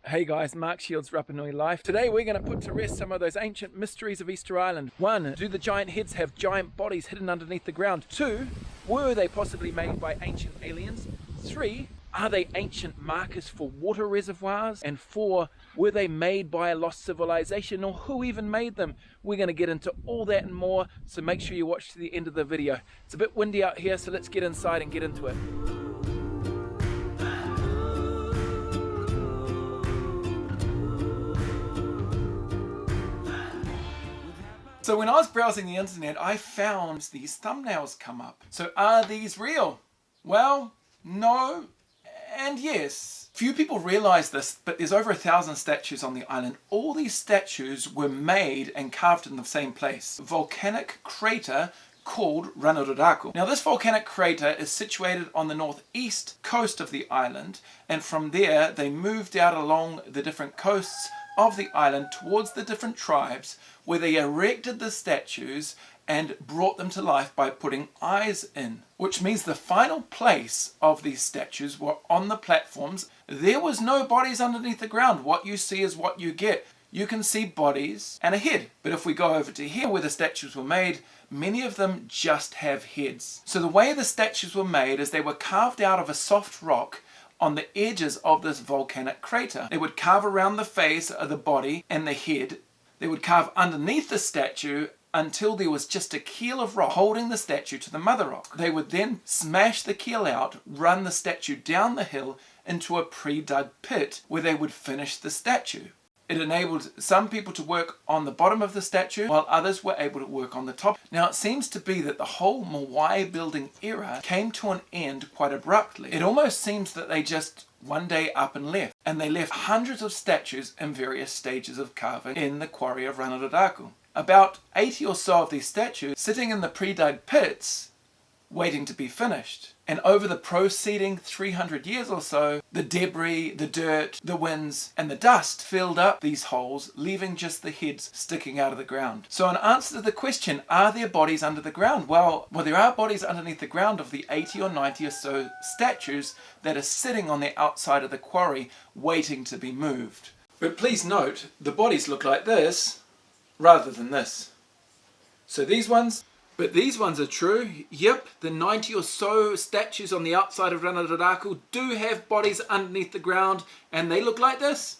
Hey guys, Marc Shields, Rapa Nui Life. Today we're going to put to rest some of those ancient mysteries of Easter Island. 1. Do the giant heads have giant bodies hidden underneath the ground? 2. Were they possibly made by ancient aliens? 3. Are they ancient markers for water reservoirs? And 4. Were they made by a lost civilization, or who even made them? We're going to get into all that and more, so make sure you watch to the end of the video. It's a bit windy out here, so let's get inside and get into it. So when I was browsing the internet, I found these thumbnails come up. So are these real? Well, no and yes. Few people realize this, but there's over 1,000 statues on the island. All these statues were made and carved in the same place. A volcanic crater called Ranururaku. Now this volcanic crater is situated on the northeast coast of the island, and from there they moved out along the different coasts of the island towards the different tribes, where they erected the statues and brought them to life by putting eyes in. Which means the final place of these statues were on the platforms. There was no bodies underneath the ground. What you see is what you get. You can see bodies and a head. But if we go over to here where the statues were made, many of them just have heads. So the way the statues were made is they were carved out of a soft rock on the edges of this volcanic crater. They would carve around the face of the body and the head. They would carve underneath the statue until there was just a keel of rock holding the statue to the mother rock. They would then smash the keel out, run the statue down the hill into a pre-dug pit where they would finish the statue. It enabled some people to work on the bottom of the statue, while others were able to work on the top. Now it seems to be that the whole Moai building era came to an end quite abruptly. It almost seems that they just one day up and left. And they left hundreds of statues in various stages of carving in the quarry of Ranururaku. About 80 or so of these statues sitting in the pre-dug pits waiting to be finished. And over the preceding 300 years or so, the debris, the dirt, the winds, and the dust filled up these holes, leaving just the heads sticking out of the ground. So in answer to the question, are there bodies under the ground? Well, there are bodies underneath the ground of the 80 or 90 or so statues that are sitting on the outside of the quarry, waiting to be moved. But please note, the bodies look like this, rather than this. So these ones, but these ones are true. Yep, the 90 or so statues on the outside of Ranururaku do have bodies underneath the ground, and they look like this.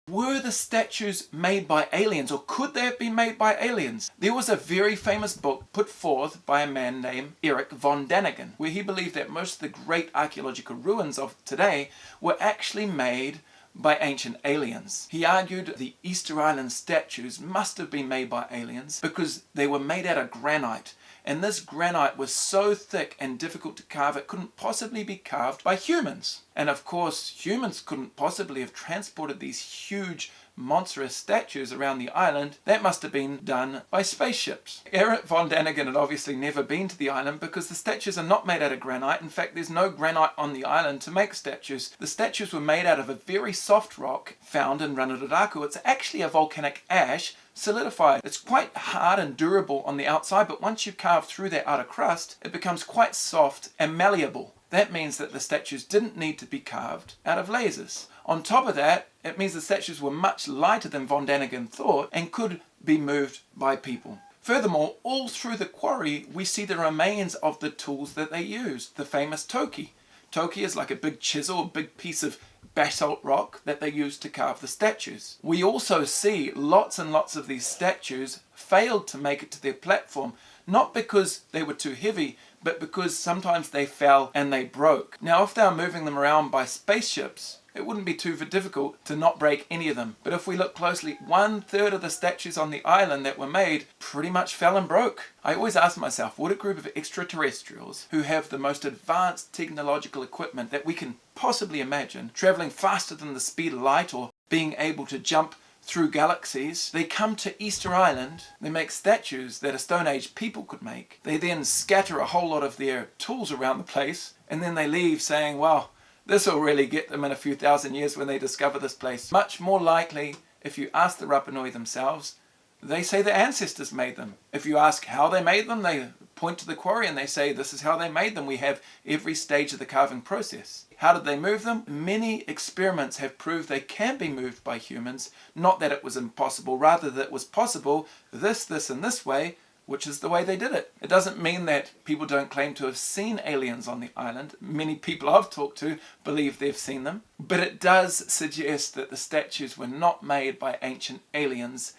Were the statues made by aliens, or could they have been made by aliens? There was a very famous book put forth by a man named Erich von Däniken, where he believed that most of the great archaeological ruins of today were actually made by ancient aliens. He argued the Easter Island statues must have been made by aliens because they were made out of granite, and this granite was so thick and difficult to carve it couldn't possibly be carved by humans. And of course humans couldn't possibly have transported these huge monstrous statues around the island. That must have been done by spaceships. Erich von Däniken had obviously never been to the island because the statues are not made out of granite. In fact, there's no granite on the island to make statues. The statues were made out of a very soft rock found in Ranururaku. It's actually a volcanic ash solidified. It's quite hard and durable on the outside, but once you carve through that outer crust, it becomes quite soft and malleable. That means that the statues didn't need to be carved out of lasers. On top of that, it means the statues were much lighter than von Däniken thought and could be moved by people. Furthermore, all through the quarry, we see the remains of the tools that they used, the famous toki. Toki is like a big chisel, a big piece of basalt rock that they used to carve the statues. We also see lots and lots of these statues failed to make it to their platform, not because they were too heavy, but because sometimes they fell and they broke. Now, if they were moving them around by spaceships, it wouldn't be too difficult to not break any of them. But if we look closely, 1/3 of the statues on the island that were made pretty much fell and broke. I always ask myself, would a group of extraterrestrials who have the most advanced technological equipment that we can possibly imagine, traveling faster than the speed of light or being able to jump through galaxies, they come to Easter Island, they make statues that a Stone Age people could make, they then scatter a whole lot of their tools around the place, and then they leave saying, well, this will really get them in a few thousand years when they discover this place. Much more likely, if you ask the Rapa Nui themselves, they say their ancestors made them. If you ask how they made them, they point to the quarry and they say this is how they made them. We have every stage of the carving process. How did they move them? Many experiments have proved they can be moved by humans, not that it was impossible, rather that it was possible this, and this way, which is the way they did it. It doesn't mean that people don't claim to have seen aliens on the island. Many people I've talked to believe they've seen them. But it does suggest that the statues were not made by ancient aliens.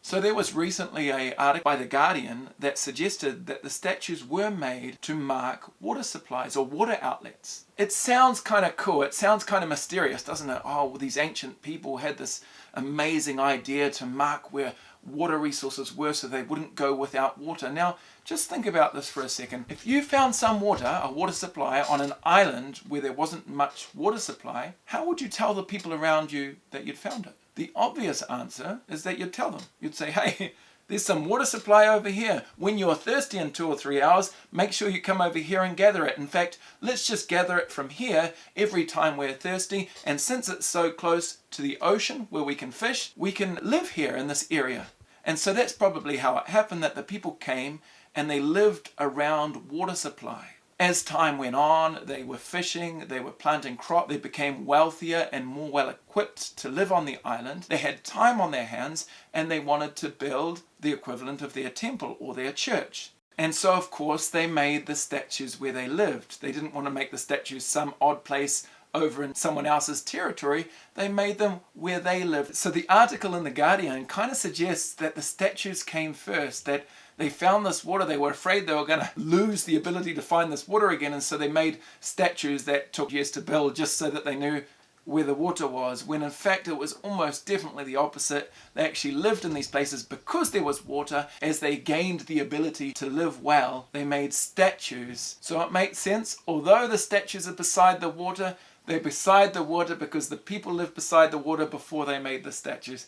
So there was recently an article by The Guardian that suggested that the statues were made to mark water supplies or water outlets. It sounds kind of cool. It sounds kind of mysterious, doesn't it? Oh, well, these ancient people had this amazing idea to mark where water resources were so they wouldn't go without water. Now, just think about this for a second. If you found some water, a water supply, on an island where there wasn't much water supply, how would you tell the people around you that you'd found it? The obvious answer is that you'd tell them. You'd say, hey, there's some water supply over here. When you're thirsty in 2 or 3 hours, make sure you come over here and gather it. In fact, let's just gather it from here every time we're thirsty. And since it's so close to the ocean where we can fish, we can live here in this area. And so that's probably how it happened, that the people came and they lived around water supply. As time went on, they were fishing, they were planting crop, they became wealthier and more well equipped to live on the island. They had time on their hands and they wanted to build the equivalent of their temple or their church. And so, of course, they made the statues where they lived. They didn't want to make the statues some odd place over in someone else's territory. They made them where they lived. So the article in The Guardian kind of suggests that the statues came first, that they found this water, they were afraid they were going to lose the ability to find this water again, and so they made statues that took years to build just so that they knew where the water was, when in fact it was almost definitely the opposite. They actually lived in these places because there was water. As they gained the ability to live well, they made statues. So it makes sense, although the statues are beside the water, they're beside the water because the people lived beside the water before they made the statues.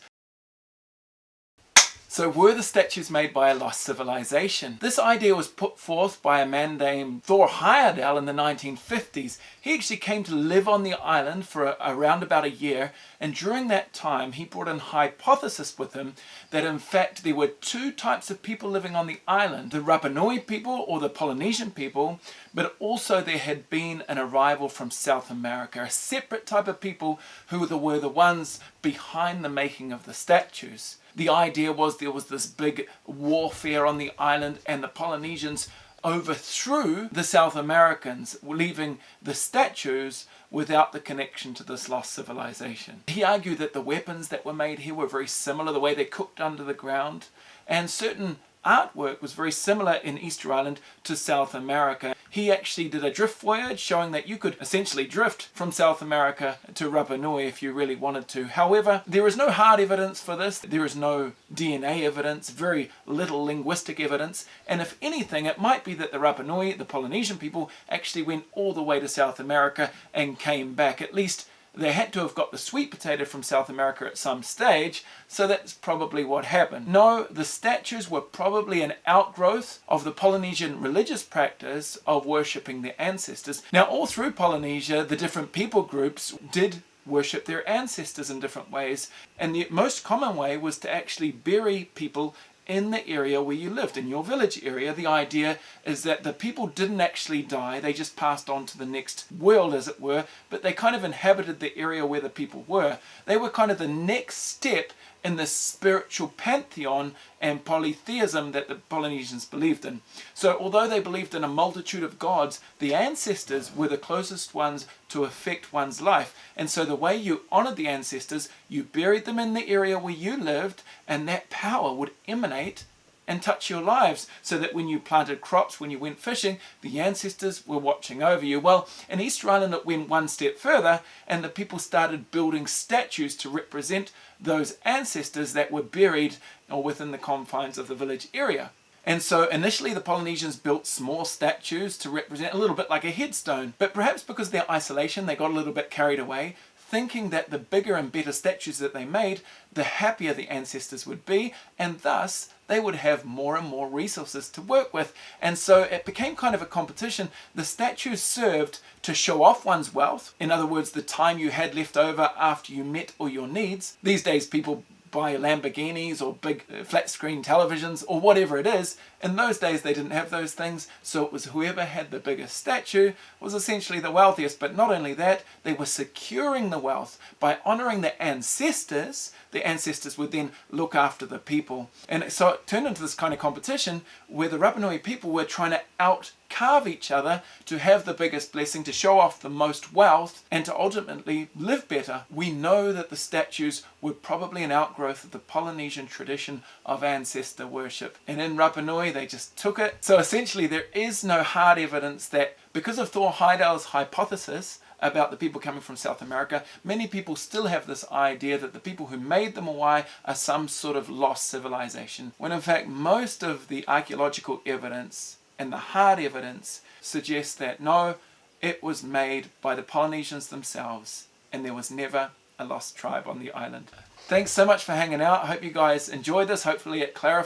So were the statues made by a lost civilization? This idea was put forth by a man named Thor Heyerdahl in the 1950s. He actually came to live on the island for around about a year, and during that time he brought an hypothesis with him that in fact there were 2 types of people living on the island, the Rapa Nui people or the Polynesian people, but also there had been an arrival from South America, a separate type of people who were the ones behind the making of the statues. The idea was there was this big warfare on the island and the Polynesians overthrew the South Americans, leaving the statues without the connection to this lost civilization. He argued that the weapons that were made here were very similar, the way they cooked under the ground, and certain artwork was very similar in Easter Island to South America. He actually did a drift voyage showing that you could essentially drift from South America to Rapa Nui if you really wanted to. However, there is no hard evidence for this. There is no DNA evidence, very little linguistic evidence, and if anything, it might be that the Rapa Nui, the Polynesian people, actually went all the way to South America and came back. At least they had to have got the sweet potato from South America at some stage, so that's probably what happened. No, the statues were probably an outgrowth of the Polynesian religious practice of worshipping their ancestors. Now, all through Polynesia, the different people groups did worship their ancestors in different ways, and the most common way was to actually bury people in the area where you lived, in your village area. The idea is that the people didn't actually die, they just passed on to the next world, as it were, but they kind of inhabited the area where the people were. They were kind of the next step in the spiritual pantheon and polytheism that the Polynesians believed in. So although they believed in a multitude of gods, the ancestors were the closest ones to affect one's life. And so the way you honored the ancestors, you buried them in the area where you lived, and that power would emanate and touch your lives, so that when you planted crops, when you went fishing, the ancestors were watching over you. Well, in Easter Island it went one step further, and the people started building statues to represent those ancestors that were buried or within the confines of the village area. And so initially the Polynesians built small statues to represent a little bit like a headstone, but perhaps because of their isolation they got a little bit carried away, thinking that the bigger and better statues that they made, the happier the ancestors would be, and thus they would have more and more resources to work with. And so it became kind of a competition. The statues served to show off one's wealth, in other words, the time you had left over after you met all your needs. These days people by Lamborghinis or big flat screen televisions or whatever it is. In those days they didn't have those things, so it was whoever had the biggest statue was essentially the wealthiest. But not only that, they were securing the wealth by honouring the ancestors. The ancestors would then look after the people. And so it turned into this kind of competition where the Rapanui people were trying to out-carve each other to have the biggest blessing, to show off the most wealth, and to ultimately live better. We know that the statues were probably an outgrowth of the Polynesian tradition of ancestor worship. And in Rapanui, they just took it. So essentially, there is no hard evidence that, because of Thor Heyerdahl's hypothesis about the people coming from South America, many people still have this idea that the people who made the Moai are some sort of lost civilization, when in fact most of the archaeological evidence and the hard evidence suggests that no, it was made by the Polynesians themselves, and there was never a lost tribe on the island. Thanks so much for hanging out. I hope you guys enjoyed this. Hopefully it clarified